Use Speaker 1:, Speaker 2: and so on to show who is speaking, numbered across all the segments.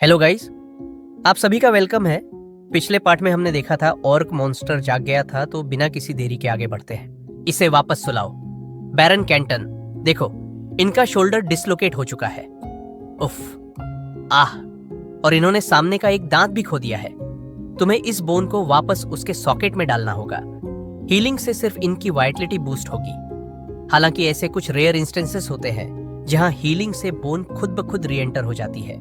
Speaker 1: Hello guys, आप सभी का वेलकम है। पिछले पार्ट में हमने देखा था ऑर्क मॉन्स्टर जाग गया था, तो बिना किसी देरी के आगे बढ़ते हैं। इसे वापस सुलाओ। बैरन कैंटन, देखो इनका शोल्डर डिसलोकेट हो चुका है। उफ, आह, और इन्होंने सामने का एक दांत भी खो दिया है। तुम्हें इस बोन को वापस उसके सॉकेट में डालना होगा। हीलिंग से सिर्फ इनकी वाइटलिटी बूस्ट होगी। हालांकि ऐसे कुछ रेयर इंस्टेंसेस होते हैं जहां हीलिंग से बोन खुद ब खुद री एंटर हो जाती है,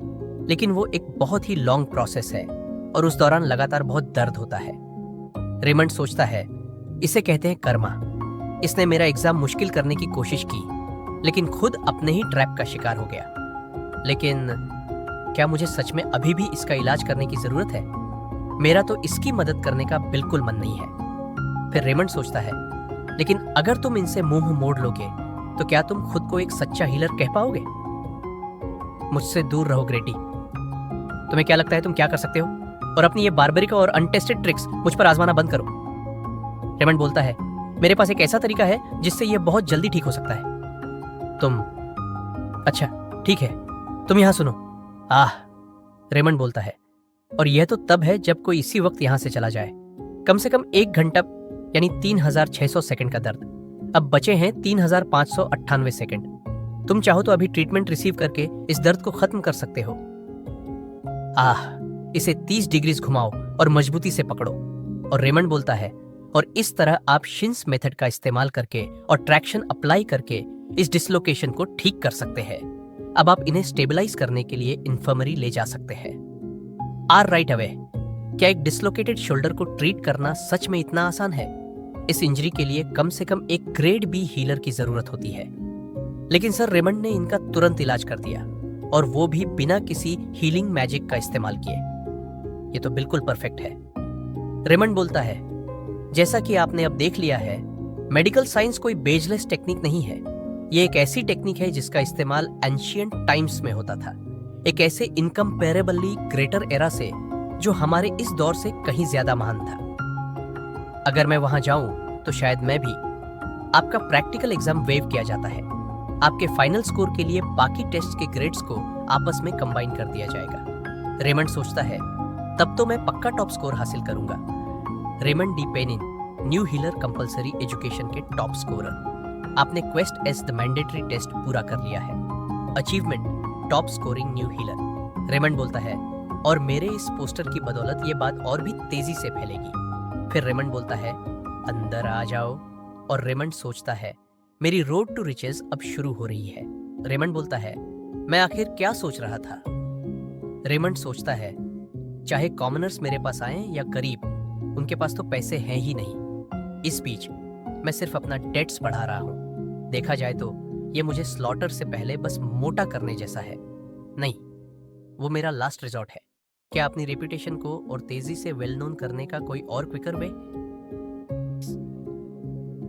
Speaker 1: लेकिन वो एक बहुत ही लॉन्ग प्रोसेस है और उस दौरान लगातार बहुत दर्द होता है। रेमंड सोचता है, इसे कहते हैं कर्मा। इसने मेरा एग्जाम मुश्किल करने की कोशिश की, लेकिन खुद अपने ही ट्रैप का शिकार हो गया। लेकिन क्या मुझे सच में अभी भी इसका इलाज करने की जरूरत है? मेरा तो इसकी मदद करने का बिल्कुल मन नहीं है। फिर रेमंड सोचता है, लेकिन अगर तुम इनसे मुंह मोड़ लोगे तो क्या तुम खुद को एक सच्चा हीलर कह पाओगे? मुझसे दूर रहो ग्रेटी। तुम्हें क्या लगता है तुम क्या कर सकते हो? और अपनी ये बार्बरिक और अनटेस्टेड ट्रिक्स मुझ पर आजमाना बंद करो। रेमंड बोलता है, मेरे पास एक ऐसा तरीका है जिससे ये बहुत जल्दी ठीक हो सकता है। तुम? अच्छा ठीक है, तुम यहां सुनो। आह, रेमंड बोलता है, और यह तो तब है जब कोई इसी वक्त यहां से चला जाए। कम से कम 1 घंटा यानी 3600 सेकंड का दर्द। अब बचे हैं 3598 सेकंड। तुम चाहो तो अभी ट्रीटमेंट रिसीव करके इस दर्द को खत्म कर सकते हो। आह, इसे 30 डिग्रीज घुमाओ और मजबूती से पकड़ो। और रेमंड बोलता है, और इस तरह आप शिन्स मेथड का इस्तेमाल करके और ट्रैक्शन अप्लाई करके इस डिसलोकेशन को ठीक कर सकते हैं। अब आप इन्हें स्टेबलाइज करने के लिए इन्फर्मरी ले जा सकते हैं। Are right away. क्या एक डिसलोकेटेड शोल्डर को ट्रीट करना सच में इतना आसान है? इस इंजरी के लिए कम से कम एक ग्रेड बी हीलर की जरूरत होती है। लेकिन सर, रेमंड ने इनका तुरंत इलाज कर दिया, और वो भी बिना किसी हीलिंग मैजिक का इस्तेमाल किए। ये तो बिल्कुल परफेक्ट है। रेमंड बोलता है, जैसा कि आपने अब देख लिया है, मेडिकल साइंस कोई बेजलेस टेक्निक नहीं है। ये एक ऐसी टेक्निक है जिसका इस्तेमाल एंशिएंट टाइम्स में होता था, एक ऐसे इनकम्पेरेबली ग्रेटर एरा से जो हमारे इस दौर से कहीं ज्यादा महान था। अगर मैं वहां जाऊं तो शायद मैं भी। आपका प्रैक्टिकल एग्जाम वेव किया जाता है। आपके फाइनल स्कोर के लिए बाकी टेस्ट के ग्रेड्स को आपस में कंबाइन कर दिया जाएगा। रेमंड सोचता है, तब तो मैं पक्का टॉप स्कोर हासिल करूंगा। Raymond D Penin, new healer compulsory education के टॉप स्कोरर। आपने quest as the mandatory test पूरा कर लिया है। Achievement top scoring new healer. Raymond बोलता है, और मेरे इस पोस्टर की बदौलत ये बात और भी तेजी से फैलेगी। फिर रेमंड बोलता है, अंदर आ जाओ। और रेमंड सोचता है, मेरी रोड टू रिचेस अब शुरू हो रही है। रेमंड बोलता है, मैं आखिर क्या सोच रहा था? रेमंड सोचता है, चाहे कॉमनर्स मेरे पास आए या गरीब, उनके पास तो पैसे हैं ही नहीं। इस बीच मैं सिर्फ अपना डेट्स बढ़ा रहा हूं। देखा जाए तो ये मुझे स्लॉटर से पहले बस मोटा करने जैसा है। नहीं, वो मेरा लास्ट रिजॉर्ट है। क्या अपनी रेपुटेशन को और तेजी से वेल नोन करने का कोई और क्विकर वे?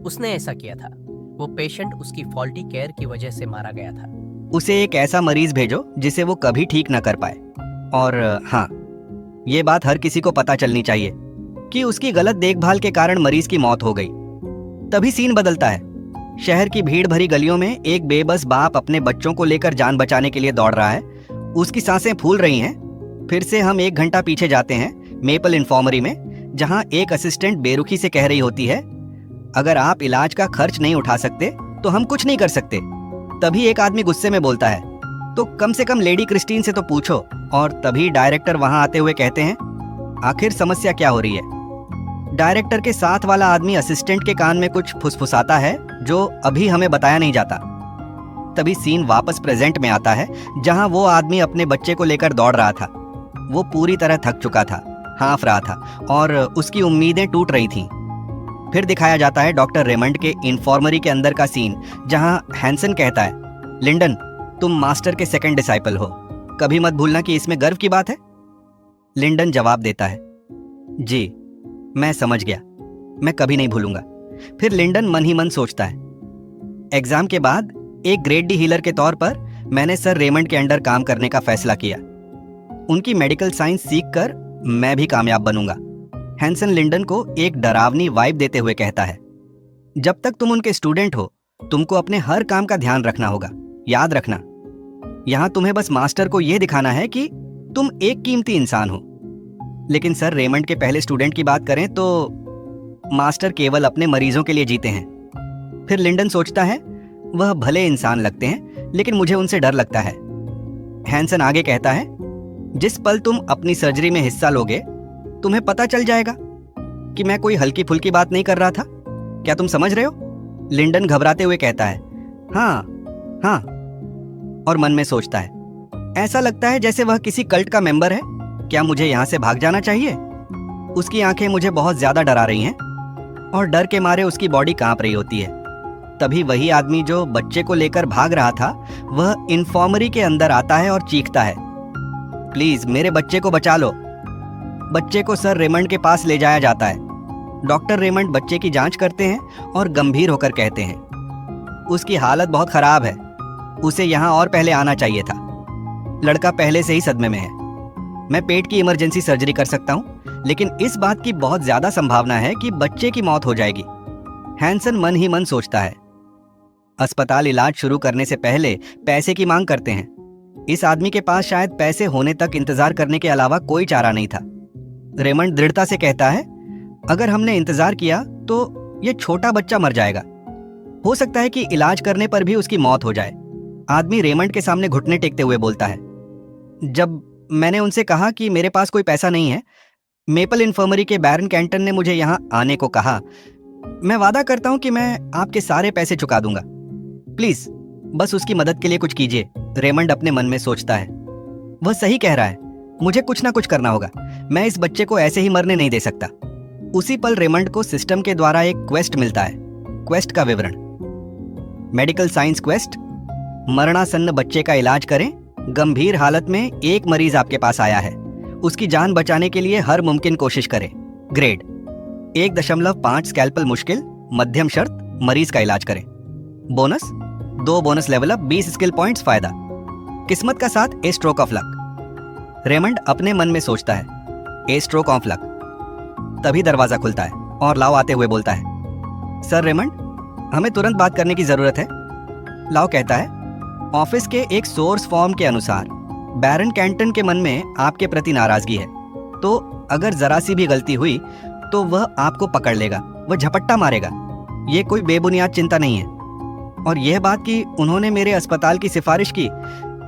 Speaker 1: उसने ऐसा किया था। वो पेशेंट उसकी फॉल्टी केयर की वजह से मारा गया था।
Speaker 2: उसे एक ऐसा मरीज भेजो जिसे वो कभी ठीक न कर पाए। और हाँ, ये बात हर किसी को पता चलनी चाहिए कि उसकी गलत देखभाल के कारण मरीज की मौत हो गई। तभी सीन बदलता है। शहर की भीड़ भरी गलियों में एक बेबस बाप अपने बच्चों को लेकर जान बचाने के लिए दौड़ रहा है। उसकी सांसें फूल रही हैं। फिर से हम 1 घंटा पीछे जाते हैं मेपल इन्फॉर्मरी में, जहां एक असिस्टेंट बेरुखी से कह रही होती है, अगर आप इलाज का खर्च नहीं उठा सकते तो हम कुछ नहीं कर सकते। तभी एक आदमी गुस्से में बोलता है, तो कम से कम लेडी क्रिस्टीन से तो पूछो। और तभी डायरेक्टर वहां आते हुए कहते हैं, आखिर समस्या क्या हो रही है? डायरेक्टर के साथ वाला आदमी असिस्टेंट के कान में कुछ फुसफुसाता है जो अभी हमें बताया नहीं जाता। तभी सीन वापस प्रेजेंट में आता है, जहां वो आदमी अपने बच्चे को लेकर दौड़ रहा था। वो पूरी तरह थक चुका था, हाँफ रहा था और उसकी उम्मीदें टूट रही थीं। फिर दिखाया जाता है डॉक्टर रेमंड के इन्फॉर्मरी के अंदर का सीन, जहां हैंसन कहता है, लिंडन, तुम मास्टर के सेकंड डिसाइपल हो, कभी मत भूलना कि इसमें गर्व की बात है। लिंडन जवाब देता है, जी मैं समझ गया, मैं कभी नहीं भूलूंगा। फिर लिंडन मन ही मन सोचता है, एग्जाम के बाद एक ग्रेड डी हीलर के तौर पर मैंने सर रेमंड के अंडर काम करने का फैसला किया। उनकी मेडिकल साइंस सीखकर मैं भी कामयाब बनूंगा। हैंसन लिंडन को एक डरावनी वाइब देते हुए कहता है, जब तक तुम उनके स्टूडेंट हो, तुमको अपने हर काम का ध्यान रखना होगा। याद रखना, यहाँ तुम्हें बस मास्टर को यह दिखाना है कि तुम एक कीमती इंसान हो। लेकिन सर, रेमंड के पहले स्टूडेंट की बात करें तो मास्टर केवल अपने मरीजों के लिए जीते हैं। फिर लिंडन सोचता है, वह भले इंसान लगते हैं लेकिन मुझे उनसे डर लगता है। हैंसन आगे कहता है, जिस पल तुम अपनी सर्जरी में हिस्सा लोगे तुम्हें पता चल जाएगा कि मैं कोई हल्की फुल्की बात नहीं कर रहा था। क्या तुम समझ रहे हो? लिंडन घबराते हुए कहता है, हाँ हाँ, और मन में सोचता है, ऐसा लगता है जैसे वह किसी कल्ट का मेंबर है। क्या मुझे यहाँ से भाग जाना चाहिए? उसकी आंखें मुझे बहुत ज्यादा डरा रही हैं और डर के मारे उसकी बॉडी कांप रही होती है। तभी वही आदमी जो बच्चे को लेकर भाग रहा था वह इन्फॉर्मरी के अंदर आता है और चीखता है, प्लीज मेरे बच्चे को बचा लो। बच्चे को सर रेमंड के पास ले जाया जाता है। डॉक्टर रेमंड बच्चे की जांच करते हैं और गंभीर होकर कहते हैं, उसकी हालत बहुत खराब है, उसे यहाँ और पहले आना चाहिए था। लड़का पहले से ही सदमे में है। मैं पेट की इमरजेंसी सर्जरी कर सकता हूँ, लेकिन इस बात की बहुत ज्यादा संभावना है कि बच्चे की मौत हो जाएगी। हैंसन मन ही मन सोचता है। अस्पताल इलाज शुरू करने से पहले पैसे की मांग करते हैं। इस आदमी के पास शायद पैसे होने तक इंतजार करने के अलावा कोई चारा नहीं था। रेमंड दृढ़ता से कहता है, अगर हमने इंतजार किया तो ये छोटा बच्चा मर जाएगा। हो सकता है कि इलाज करने पर भी उसकी मौत हो जाए। आदमी रेमंड के सामने घुटने टेकते हुए बोलता है, जब मैंने उनसे कहा कि मेरे पास कोई पैसा नहीं है, मेपल इन्फर्मरी के बैरन कैंटन ने मुझे यहाँ आने को कहा। मैं वादा करता हूँ कि मैं आपके सारे पैसे चुका दूंगा। प्लीज बस उसकी मदद के लिए कुछ कीजिए। रेमंड अपने मन में सोचता है, वह सही कह रहा है, मुझे कुछ ना कुछ करना होगा। मैं इस बच्चे को ऐसे ही मरने नहीं दे सकता। उसी पल रेमंड को सिस्टम के द्वारा एक क्वेस्ट मिलता है। क्वेस्ट का विवरण, मेडिकल साइंस क्वेस्ट, मरणासन्न बच्चे का इलाज करें। गंभीर हालत में एक मरीज आपके पास आया है, उसकी जान बचाने के लिए हर मुमकिन कोशिश करें। ग्रेड 1.5 स्कैल्पल मुश्किल, मध्यम शर्त, मरीज का इलाज करें। Bonus 2 bonus level up, 20 skill points फायदा। किस्मत का साथ, ए स्ट्रोक ऑफ लक। रेमंड अपने मन में सोचता है, ए स्ट्रोक ऑफ लक। तभी दरवाजा खुलता है और लाओ आते हुए बोलता है, सर रेमंड, हमें तुरंत बात करने की जरूरत है। लाओ कहता है, ऑफिस के एक सोर्स फॉर्म के अनुसार बैरन कैंटन के मन में आपके प्रति नाराजगी है, तो अगर जरा सी भी गलती हुई तो वह आपको पकड़ लेगा, वह झपट्टा मारेगा। ये कोई बेबुनियाद चिंता नहीं है। और यह बात कि उन्होंने मेरे अस्पताल की सिफारिश की,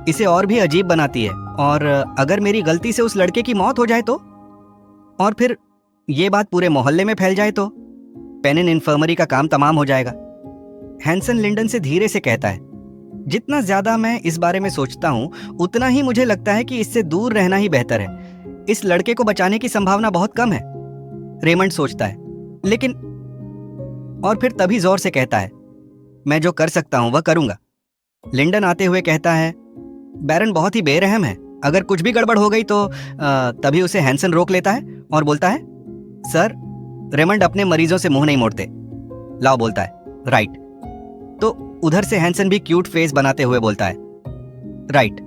Speaker 2: इसे और भी अजीब बनाती है। और अगर मेरी गलती से उस लड़के की मौत हो जाए तो, और फिर ये बात पूरे मोहल्ले में फैल जाए तो पेनिन इन्फर्मरी का काम तमाम हो जाएगा। हैंसन लिंडन से धीरे से कहता है, जितना ज्यादा मैं इस बारे में सोचता हूं उतना ही मुझे लगता है कि इससे दूर रहना ही बेहतर है। इस लड़के को बचाने की संभावना बहुत कम है। रेमंड सोचता है, लेकिन, और फिर तभी जोर से कहता है, मैं जो कर सकता हूं वह करूंगा। लिंडन आते हुए कहता है, बैरन बहुत ही बेरहम है, अगर कुछ भी गड़बड़ हो गई तो तभी उसे हैंसन रोक लेता है और बोलता है, सर, रेमंड अपने मरीजों से मुंह नहीं मोड़ते। लाओ बोलता है, राइट। तो उधर से हैंसन भी क्यूट फेस बनाते हुए बोलता है, राइट।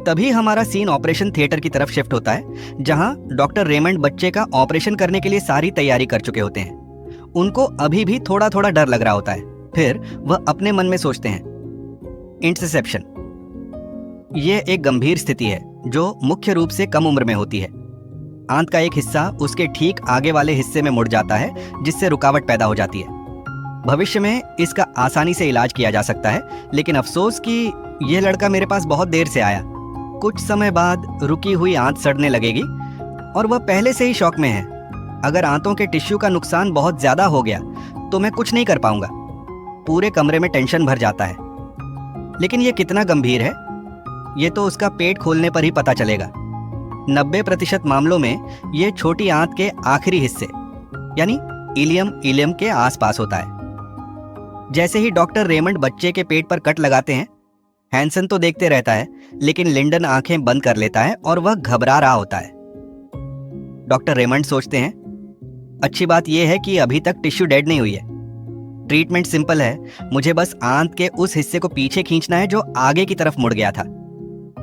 Speaker 2: तभी हमारा सीन ऑपरेशन थिएटर की तरफ शिफ्ट होता है, जहां डॉक्टर रेमंड बच्चे का ऑपरेशन करने के लिए सारी तैयारी कर चुके होते हैं। उनको अभी भी थोड़ा थोड़ा डर लग रहा होता है। फिर वह अपने मन में सोचते हैं, इंटरसेप्शन, यह एक गंभीर स्थिति है जो मुख्य रूप से कम उम्र में होती है। आंत का एक हिस्सा उसके ठीक आगे वाले हिस्से में मुड़ जाता है, जिससे रुकावट पैदा हो जाती है। भविष्य में इसका आसानी से इलाज किया जा सकता है, लेकिन अफसोस कि यह लड़का मेरे पास बहुत देर से आया। कुछ समय बाद रुकी हुई आंत सड़ने लगेगी और वह पहले से ही शॉक में है। अगर आंतों के टिश्यू का नुकसान बहुत ज्यादा हो गया तो मैं कुछ नहीं कर पाऊंगा। पूरे कमरे में टेंशन भर जाता है। लेकिन यह कितना गंभीर है, यह तो उसका पेट खोलने पर ही पता चलेगा। 90% मामलों में यह छोटी आंत के आखिरी हिस्से यानी इलियम के आसपास होता है। जैसे ही डॉक्टर रेमंड बच्चे के पेट पर कट लगाते हैं, हैंसन तो देखते रहता है, लेकिन लिंडन आंखें बंद कर लेता है और वह घबरा रहा होता है। डॉक्टर रेमंड सोचते हैं, अच्छी बात यह है कि अभी तक टिश्यू डेड नहीं हुई है। ट्रीटमेंट सिंपल है, मुझे बस आंत के उस हिस्से को पीछे खींचना है जो आगे की तरफ मुड़ गया था।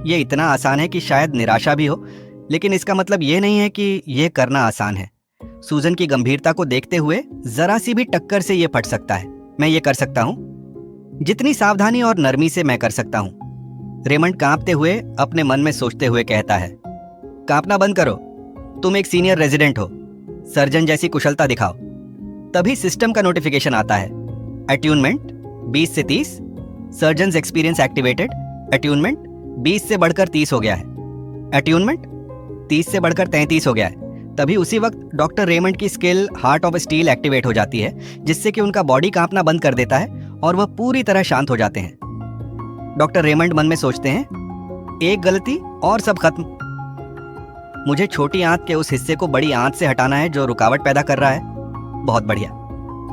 Speaker 2: यह इतना आसान है कि शायद निराशा भी हो, लेकिन इसका मतलब यह नहीं है कि यह करना आसान है। सूजन की गंभीरता को देखते हुए जरा सी भी टक्कर से यह फट सकता है। मैं ये कर सकता हूं, जितनी सावधानी और नरमी से मैं कर सकता हूं। रेमंड कांपते हुए अपने मन में सोचते हुए कहता है, कांपना बंद करो, तुम एक सीनियर रेजिडेंट हो, सर्जन जैसी कुशलता दिखाओ। तभी सिस्टम का नोटिफिकेशन आता है, अट्यूनमेंट 20 से 30, सर्जन्स एक्सपीरियंस एक्टिवेटेड। अट्यूनमेंट 20 से बढ़कर 30 हो गया है, अट्यूनमेंट 30 से बढ़कर 33 हो गया है। तभी उसी वक्त डॉक्टर रेमंड की skill heart of steel activate हो जाती है, जिससे कि उनका बॉडी कांपना बंद कर देता है और वह पूरी तरह शांत हो जाते हैं। डॉक्टर रेमंड मन में सोचते हैं, एक गलती और सब खत्म। मुझे छोटी आंत के उस हिस्से को बड़ी आंत से हटाना है जो रुकावट पैदा कर रहा है। बहुत बढ़िया,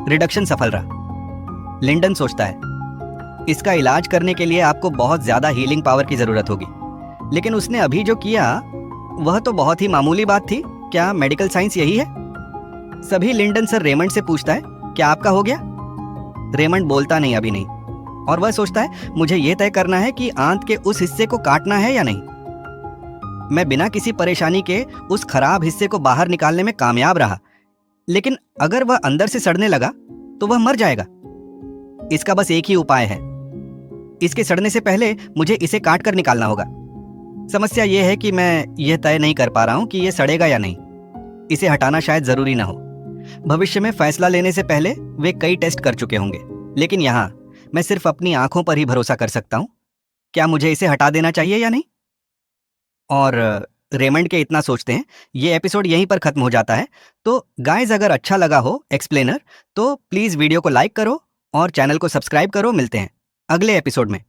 Speaker 2: रिडक्शन सफल रहा। लिंडन सोचता है, इसका इलाज करने के लिए आपको बहुत ज्यादा हीलिंग पावर की जरूरत होगी, लेकिन उसने अभी जो किया वह तो बहुत ही मामूली बात थी। क्या मेडिकल साइंस यही है? सभी लिंडन सर रेमंड से पूछता है, क्या आपका हो गया? रेमंड बोलता नहीं, अभी नहीं। और वह सोचता है, मुझे यह तय करना है कि आंत के उस हिस्से को काटना है या नहीं। मैं बिना किसी परेशानी के उस खराब हिस्से को बाहर निकालने में कामयाब रहा, लेकिन अगर वह अंदर से सड़ने लगा तो वह मर जाएगा। इसका बस एक ही उपाय है, इसके सड़ने से पहले मुझे इसे काट कर निकालना होगा। समस्या यह है कि मैं यह तय नहीं कर पा रहा हूं कि यह सड़ेगा या नहीं। इसे हटाना शायद जरूरी ना हो। भविष्य में फैसला लेने से पहले वे कई टेस्ट कर चुके होंगे, लेकिन यहां मैं सिर्फ अपनी आंखों पर ही भरोसा कर सकता हूं। क्या मुझे इसे हटा देना चाहिए या नहीं? और रेमंड के इतना सोचते हैं, ये एपिसोड यहीं पर खत्म हो जाता है। तो गाइज, अगर अच्छा लगा हो एक्सप्लेनर तो प्लीज वीडियो को लाइक करो और चैनल को सब्सक्राइब करो। मिलते हैं अगले एपिसोड में।